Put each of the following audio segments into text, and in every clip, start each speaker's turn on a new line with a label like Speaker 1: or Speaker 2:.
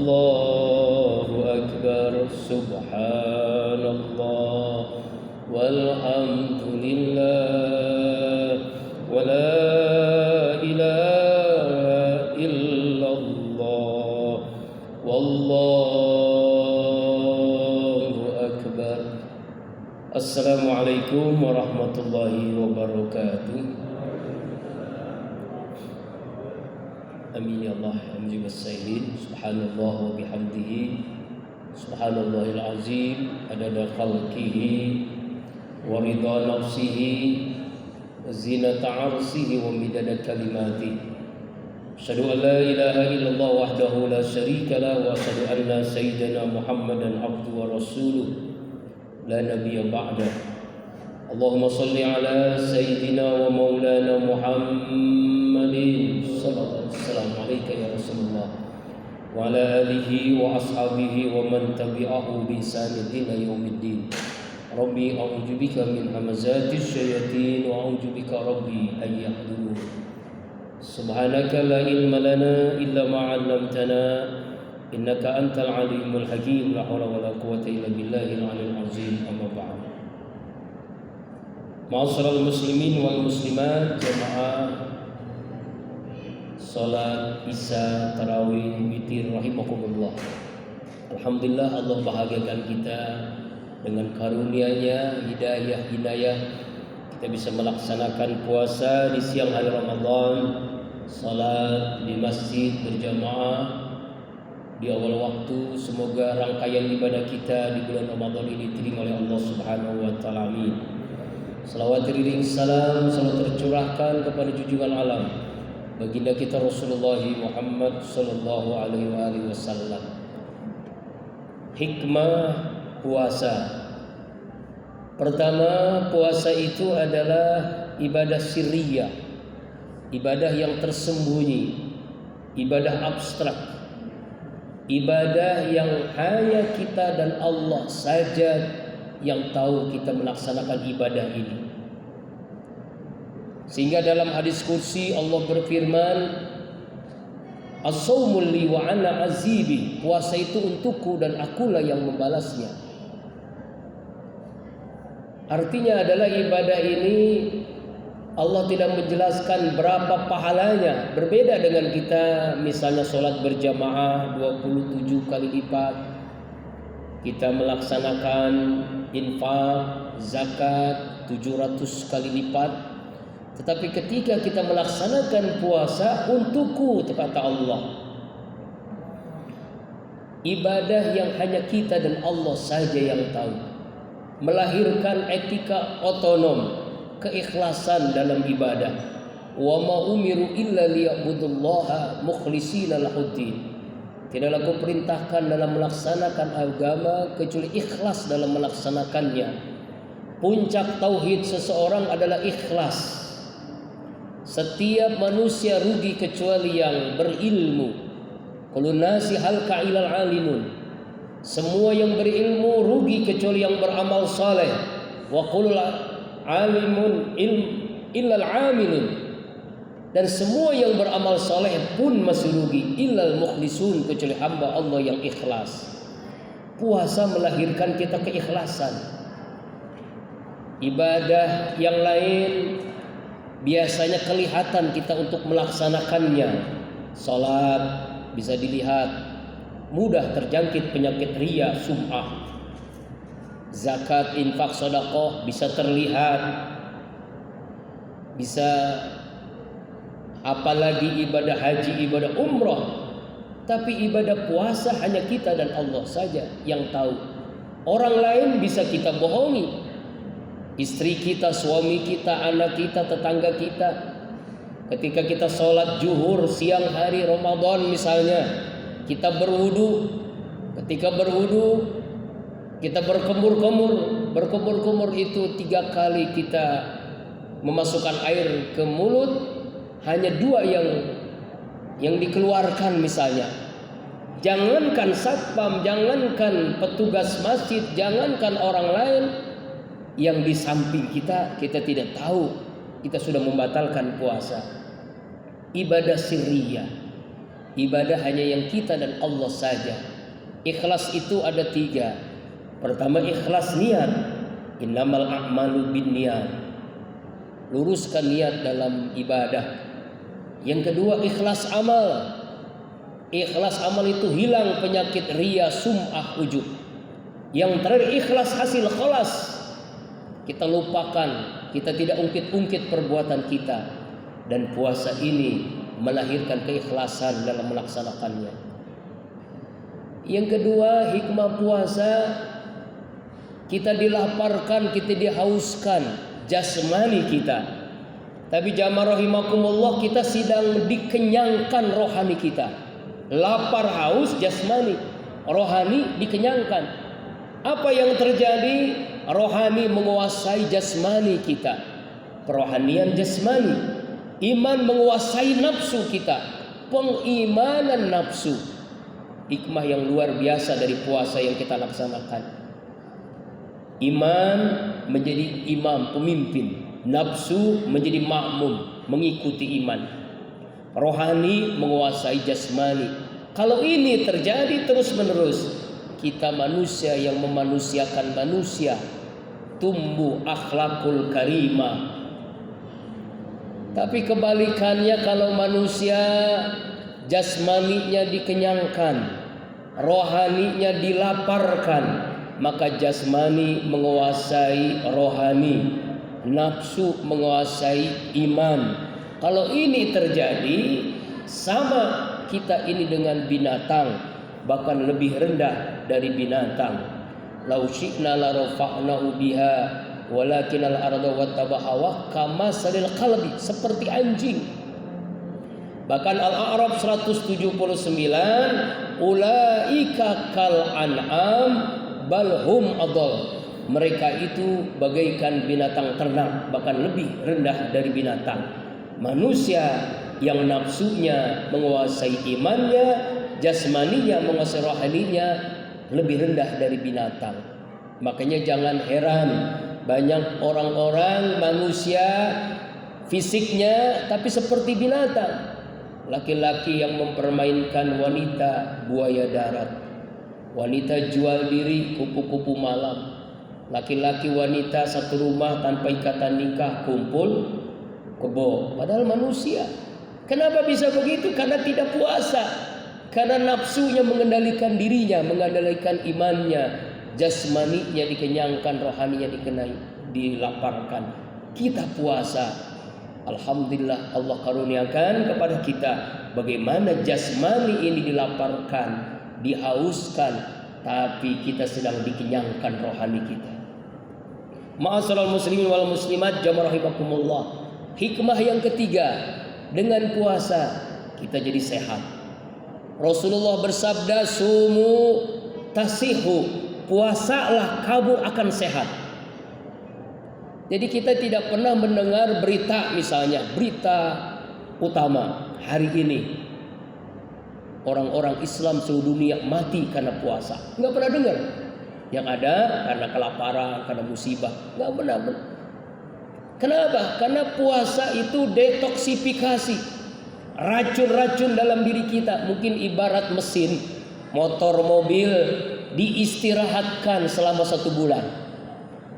Speaker 1: Allahu Akbar, subhanallah, walhamdulillah, wa la ilaha illallah, wallahu akbar. Assalamualaikum warahmatullahi wabarakatuh. Amin ya Allah, hamdi wassailin. Subhanallah wa bihamdihi, subhanallahil azim, adada khalqihi wa ridha nafsihi wa zinata arsihi wa midada kalimati. Asyhadu an la ilaha illallah wahdahu la syarika lah, wa asyhadu anna sayyidina Muhammadan abduhu wa rasuluh la nabiyya ba'dah. Allahumma salli ala sayyidina wa maulana Muhammadin sallallahu alaihi wasallam, alaika ya Rasulullah, wa ala alihi wa ashabihi wa man tabi'ahu bi ihsan ila yaumiddin. Rabbi a'udzu bika min hamazati syayatin wa a'udzu bika rabbi an yahdurun. Subhanaka la ilma lana illa ma 'allamtana innaka antal alimul hakim. La haula wala quwwata illa billahil aliyyil azim. Amma ba'd. Ma'asyiral muslimin wal muslimat, jamaah salat isya, tarawih, witir rahimakumullah. Alhamdulillah, Allah bahagiakan kita dengan karunia-Nya, hidayah inayah, kita bisa melaksanakan puasa di siang hari Ramadan, salat di masjid berjamaah di awal waktu. Semoga rangkaian ibadah kita di bulan Ramadan ini diterima oleh Allah Subhanahu wa taala. Amin. Salawat teriring salam selalu tercurahkan kepada junjungan alam baginda kita Rasulullah Muhammad sallallahu alaihi wasallam. Hikmah puasa. Pertama, puasa itu adalah ibadah sirriyah, ibadah yang tersembunyi, ibadah abstrak, ibadah yang hanya kita dan Allah saja yang tahu kita melaksanakan ibadah ini. Sehingga dalam hadis kursi Allah berfirman, as-saumul li wa ana azibi, puasa itu untukku dan akulah yang membalasnya. Artinya adalah ibadah ini Allah tidak menjelaskan berapa pahalanya. Berbeda dengan kita misalnya sholat berjamaah 27 kali lipat, kita melaksanakan infak, zakat 700 kali lipat. Tetapi ketika kita melaksanakan puasa, untukku, kata Allah, ibadah yang hanya kita dan Allah saja yang tahu, melahirkan etika otonom, keikhlasan dalam ibadah. Wa ma umiru illa liya'budullaha mukhlishina lahuddin. Tidaklah Aku perintahkan dalam melaksanakan agama kecuali ikhlas dalam melaksanakannya. Puncak tauhid seseorang adalah ikhlas. Setiap manusia rugi kecuali yang berilmu. Kulun nasi halka ilal alimun. Semua yang berilmu rugi kecuali yang beramal saleh. Wa qulul alimun illal amilun. Dan semua yang beramal saleh pun masih rugi, illal mukhlisun, kecuali hamba Allah yang ikhlas. Puasa melahirkan kita keikhlasan. Ibadah yang lain biasanya kelihatan kita untuk melaksanakannya. Salat bisa dilihat, mudah terjangkit penyakit riya, sum'ah. Zakat, infak, sedekah bisa terlihat, bisa. Apalagi ibadah haji, ibadah umrah. Tapi ibadah puasa hanya kita dan Allah saja yang tahu. Orang lain bisa kita bohongi. Istri kita, suami kita, anak kita, tetangga kita. Ketika kita sholat zuhur siang hari Ramadan misalnya, kita berwudu. Ketika berwudu, kita berkumur-kumur. Berkumur-kumur itu 3 kali kita memasukkan air ke mulut. Hanya 2 yang dikeluarkan misalnya. Jangankan satpam, jangankan petugas masjid, jangankan orang lain, yang di samping kita tidak tahu kita sudah membatalkan puasa. Ibadah sirriyah. Ibadah hanya yang kita dan Allah saja. Ikhlas itu ada 3. Pertama, ikhlas niat. Innamal a'malu binniyat. Luruskan niat dalam ibadah. Yang kedua, ikhlas amal. Ikhlas amal itu hilang penyakit riya, sum'ah, ujub. Yang terakhir, ikhlas hasil khalas. Kita lupakan, kita tidak ungkit-ungkit perbuatan kita. Dan puasa ini melahirkan keikhlasan dalam melaksanakannya. Yang kedua, hikmah puasa, kita dilaparkan, kita dihauskan jasmani kita. Tapi jamaah rahimakumullah, kita sedang dikenyangkan rohani kita. Lapar haus jasmani, rohani dikenyangkan. Apa yang terjadi? Rohani menguasai jasmani kita. Kerohanian jasmani. Iman menguasai nafsu kita. Pengimanan nafsu. Hikmah yang luar biasa dari puasa yang kita laksanakan. Iman menjadi imam, pemimpin. Nafsu menjadi makmum, mengikuti iman. Rohani menguasai jasmani. Kalau ini terjadi terus menerus, kita manusia yang memanusiakan manusia, tumbuh akhlakul karimah. Tapi kebalikannya, kalau manusia jasmaninya dikenyangkan, rohaninya dilaparkan, maka jasmani menguasai rohani, nafsu menguasai iman. Kalau ini terjadi, sama kita ini dengan binatang, bahkan lebih rendah dari binatang. Lau syi'na la rafa'nahu biha walakin al-arda wattaba'a kama salil qalbi, seperti anjing. Bahkan Al-A'raf 179, ulaika kal an'am bal hum adall. Mereka itu bagaikan binatang ternak, bahkan lebih rendah dari binatang. Manusia yang nafsunya menguasai imannya, jasmaninya menguasai rohaninya, lebih rendah dari binatang. Makanya jangan heran banyak orang-orang manusia fisiknya tapi seperti binatang. Laki-laki yang mempermainkan wanita buaya darat, wanita jual diri kupu-kupu malam, laki-laki wanita satu rumah tanpa ikatan nikah, kumpul kebo, padahal manusia. Kenapa bisa begitu? Karena tidak puasa, karena nafsunya mengendalikan dirinya, mengendalikan imannya, jasmaninya dikenyangkan, rohaninya dilaparkan. Kita puasa, alhamdulillah Allah karuniakan kepada kita bagaimana jasmani ini dilaparkan, dihauskan, tapi kita sedang dikenyangkan rohani kita. Ma'asyiral muslimin wal muslimat, jamaah rahimakumullah. Hikmah yang ketiga, dengan puasa kita jadi sehat. Rasulullah bersabda, sumu tasihu, puasalah kamu akan sehat. Jadi kita tidak pernah mendengar berita, misalnya berita utama hari ini orang-orang Islam seluruh dunia mati karena puasa. Nggak pernah dengar. Yang ada karena kelaparan, karena musibah. Nggak pernah. Kenapa? Karena puasa itu detoksifikasi racun-racun dalam diri kita. Mungkin ibarat mesin motor, mobil diistirahatkan selama 1 bulan.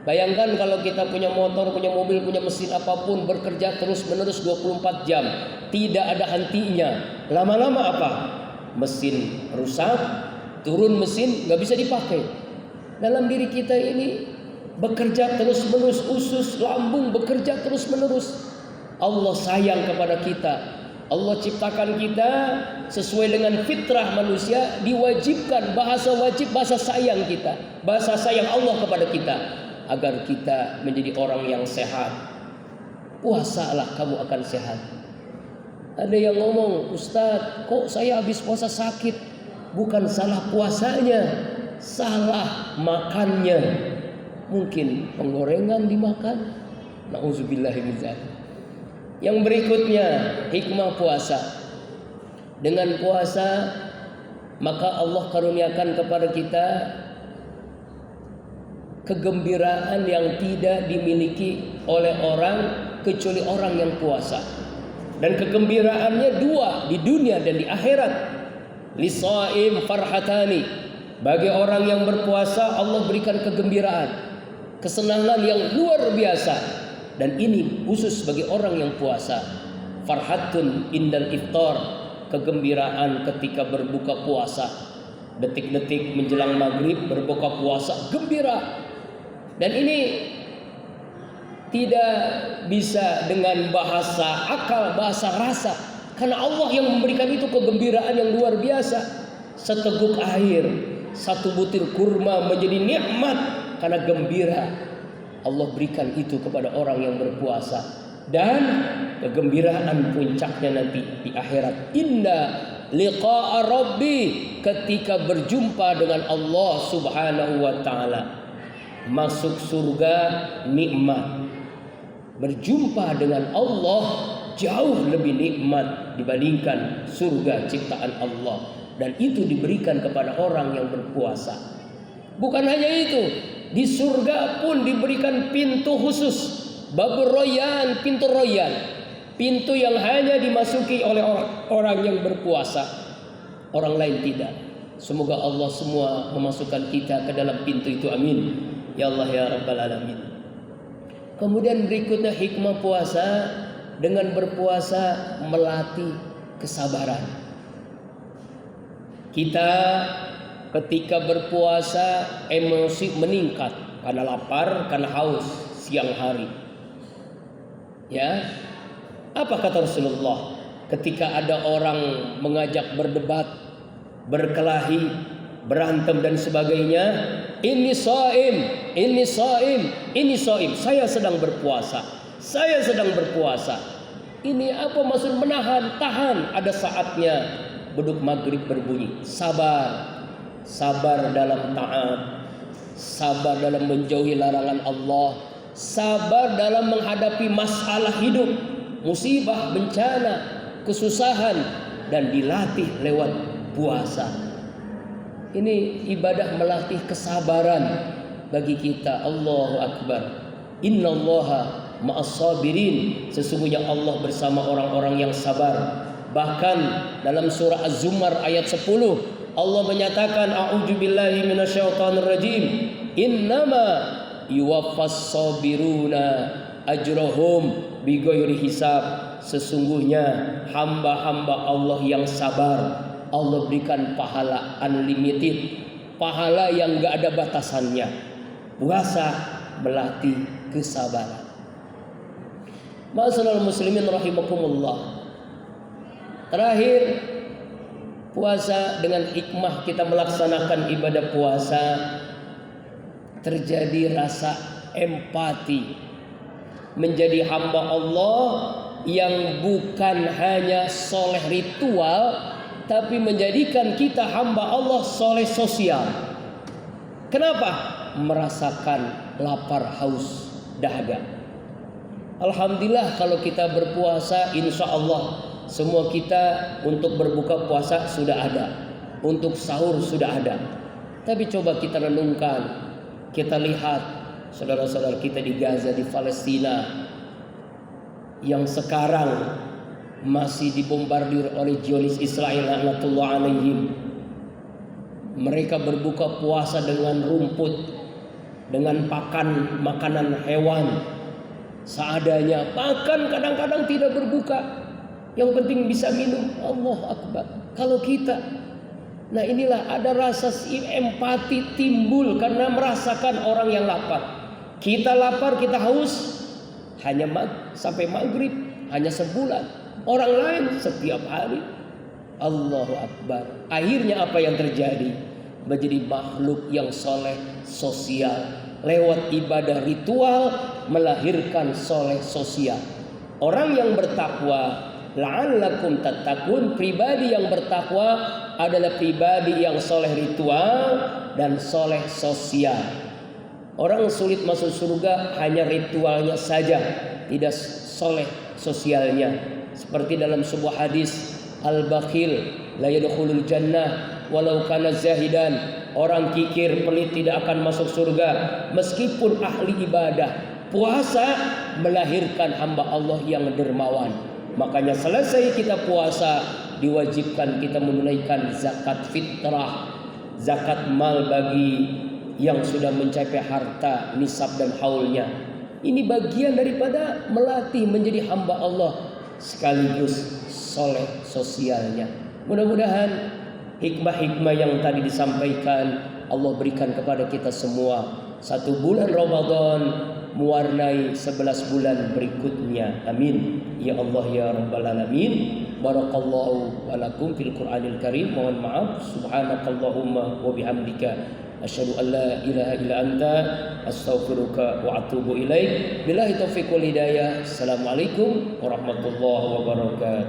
Speaker 1: Bayangkan kalau kita punya motor, punya mobil, punya mesin apapun, bekerja terus-menerus 24 jam, tidak ada hentinya. Lama-lama apa? Mesin rusak, turun mesin, nggak bisa dipakai. Dalam diri kita ini bekerja terus-menerus, usus, lambung bekerja terus-menerus. Allah sayang kepada kita. Allah ciptakan kita sesuai dengan fitrah manusia, diwajibkan bahasa wajib, bahasa sayang kita, bahasa sayang Allah kepada kita, agar kita menjadi orang yang sehat. Puasalah kamu akan sehat. Ada yang ngomong, Ustaz, kok saya habis puasa sakit? Bukan salah puasanya, salah makannya. Mungkin penggorengan dimakan. Nauzubillahi min dzalik. Yang berikutnya, hikmah puasa. Dengan puasa maka Allah karuniakan kepada kita kegembiraan yang tidak dimiliki oleh orang kecuali orang yang puasa. Dan kegembiraannya dua, di dunia dan di akhirat. Lisaim farhatani. Bagi orang yang berpuasa Allah berikan kegembiraan, kesenangan yang luar biasa. Dan ini khusus bagi orang yang puasa. Farhatun indal iftar, kegembiraan ketika berbuka puasa. Detik-detik menjelang maghrib berbuka puasa, gembira. Dan ini tidak bisa dengan bahasa akal, bahasa rasa, karena Allah yang memberikan itu kegembiraan yang luar biasa. Seteguk air, satu butir kurma menjadi nikmat karena gembira. Allah berikan itu kepada orang yang berpuasa. Dan kegembiraan puncaknya nanti di akhirat. Inna liqa'a rabbi, ketika berjumpa dengan Allah subhanahu wa ta'ala. Masuk surga nikmat. Berjumpa dengan Allah jauh lebih nikmat dibandingkan surga ciptaan Allah. Dan itu diberikan kepada orang yang berpuasa. Bukan hanya itu, di surga pun diberikan pintu khusus, babur royan, pintu royan, pintu yang hanya dimasuki oleh orang yang berpuasa, orang lain tidak. Semoga Allah semua memasukkan kita ke dalam pintu itu, amin ya Allah ya Rabbal Alamin. Kemudian berikutnya hikmah puasa, dengan berpuasa melatih kesabaran. Kita ketika berpuasa emosi meningkat karena lapar, karena haus siang hari. Ya, apa kata Rasulullah ketika ada orang mengajak berdebat, berkelahi, berantem dan sebagainya? Ini shaim, ini shaim, ini shaim. Saya sedang berpuasa. Saya sedang berpuasa. Ini apa maksud menahan? Tahan. Ada saatnya beduk maghrib berbunyi. Sabar. Sabar dalam taat. Sabar dalam menjauhi larangan Allah. Sabar dalam menghadapi masalah hidup, musibah, bencana, kesusahan, dan dilatih lewat puasa. Ini ibadah melatih kesabaran bagi kita. Allahu Akbar. Innallaha ma'as sabirin. Sesungguhnya Allah bersama orang-orang yang sabar. Bahkan dalam surah Az-Zumar ayat 10 Allah menyatakan, a'udzubillahi minasyaitonir rajim. Innama yuwaffas sabiruna ajrahum bighairi hisab. Sesungguhnya hamba-hamba Allah yang sabar Allah berikan pahala unlimited, pahala yang gak ada batasannya. Puasa melatih kesabaran. Ma'asyiral muslimin rahimakumullah. Terakhir, puasa dengan hikmah kita melaksanakan ibadah puasa, terjadi rasa empati, menjadi hamba Allah yang bukan hanya soleh ritual, tapi menjadikan kita hamba Allah soleh sosial. Kenapa? Merasakan lapar, haus, dahaga. Alhamdulillah kalau kita berpuasa, insya Allah semua kita untuk berbuka puasa sudah ada, untuk sahur sudah ada. Tapi coba kita renungkan, kita lihat saudara-saudara kita di Gaza, di Palestina, yang sekarang masih dibombardir oleh Zionis Israel laknatullah alaihim. Mereka berbuka puasa dengan rumput, dengan pakan makanan hewan seadanya, bahkan kadang-kadang tidak berbuka, yang penting bisa minum. Allah Akbar. Kalau kita, nah inilah ada rasa empati timbul karena merasakan orang yang lapar. Kita lapar, kita haus, hanya sampai maghrib, hanya sebulan. Orang lain setiap hari. Allahu Akbar. Akhirnya apa yang terjadi? Menjadi makhluk yang soleh sosial. Lewat ibadah ritual melahirkan soleh sosial. Orang yang bertakwa, la'allakum tattaqun, pribadi yang bertakwa adalah pribadi yang soleh ritual dan soleh sosial. Orang sulit masuk surga hanya ritualnya saja, tidak soleh sosialnya. Seperti dalam sebuah hadis, al-bakhil la yadkhulul jannah walau kana zahidan. Orang kikir, pelit tidak akan masuk surga meskipun ahli ibadah. Puasa melahirkan hamba Allah yang dermawan. Makanya selesai kita puasa, diwajibkan kita menunaikan zakat fitrah, zakat mal bagi yang sudah mencapai harta nisab dan haulnya. Ini bagian daripada melatih menjadi hamba Allah sekaligus soleh sosialnya. Mudah-mudahan hikmah-hikmah yang tadi disampaikan Allah berikan kepada kita semua. 1 bulan Ramadan mewarnai 11 bulan berikutnya. Amin. Ya Allah ya Rabbal Alamin. Barakallahu walakum fil Qur'anil Karim. Mohon maaf. Subhanakallahumma wa bihamdika asyhadu an la ilaha illa anta astaghfiruka wa atubu ilaik. Billahi taufiq wal hidayah. Assalamualaikum warahmatullahi wabarakatuh.